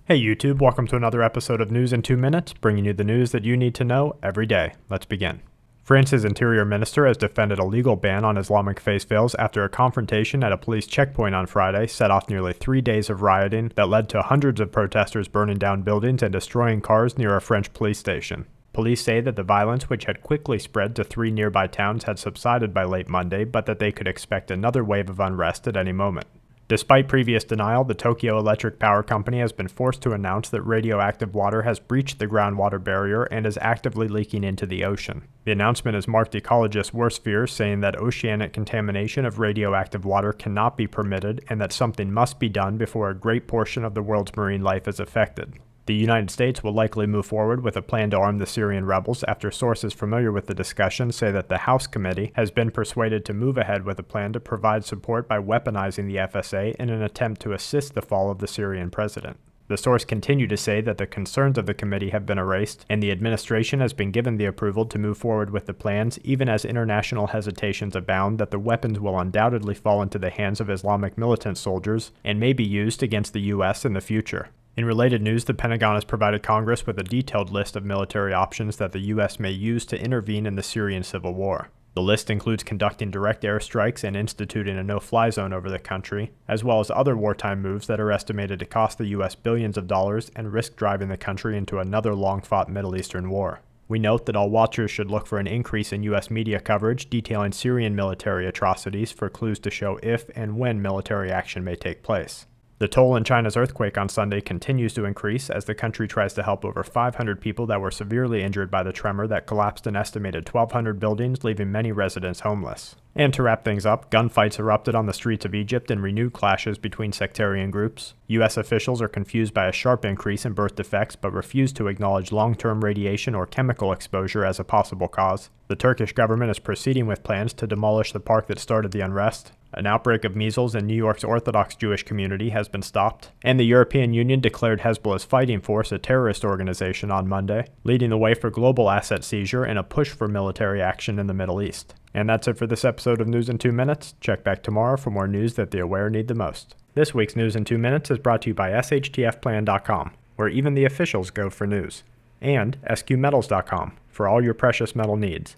Hey YouTube, welcome to another episode of News in 2 Minutes, bringing you the news that you need to know every day. Let's begin. France's interior minister has defended a legal ban on Islamic face veils after a confrontation at a police checkpoint on Friday set off nearly 3 days of rioting that led to hundreds of protesters burning down buildings and destroying cars near a French police station. Police say that the violence, which had quickly spread to 3 nearby towns, had subsided by late Monday, but that they could expect another wave of unrest at any moment. Despite previous denial, the Tokyo Electric Power Company has been forced to announce that radioactive water has breached the groundwater barrier and is actively leaking into the ocean. The announcement has marked ecologists' worst fears, saying that oceanic contamination of radioactive water cannot be permitted and that something must be done before a great portion of the world's marine life is affected. The United States will likely move forward with a plan to arm the Syrian rebels after sources familiar with the discussion say that the House committee has been persuaded to move ahead with a plan to provide support by weaponizing the FSA in an attempt to assist the fall of the Syrian president. The source continued to say that the concerns of the committee have been erased, and the administration has been given the approval to move forward with the plans, even as international hesitations abound that the weapons will undoubtedly fall into the hands of Islamic militant soldiers and may be used against the U.S. in the future. In related news, the Pentagon has provided Congress with a detailed list of military options that the U.S. may use to intervene in the Syrian civil war. The list includes conducting direct airstrikes and instituting a no-fly zone over the country, as well as other wartime moves that are estimated to cost the U.S. billions of dollars and risk driving the country into another long-fought Middle Eastern war. We note that all watchers should look for an increase in U.S. media coverage detailing Syrian military atrocities for clues to show if and when military action may take place. The toll in China's earthquake on Sunday continues to increase as the country tries to help over 500 people that were severely injured by the tremor that collapsed an estimated 1,200 buildings, leaving many residents homeless. And to wrap things up, gunfights erupted on the streets of Egypt in renewed clashes between sectarian groups. U.S. officials are confused by a sharp increase in birth defects but refuse to acknowledge long-term radiation or chemical exposure as a possible cause. The Turkish government is proceeding with plans to demolish the park that started the unrest. An outbreak of measles in New York's Orthodox Jewish community has been stopped, and the European Union declared Hezbollah's fighting force a terrorist organization on Monday, leading the way for global asset seizure and a push for military action in the Middle East. And that's it for this episode of News in 2 Minutes. Check back tomorrow for more news that the aware need the most. This week's News in 2 Minutes is brought to you by tshtfplan.com, where even the officials go for news, and sqmetals.com for all your precious metal needs.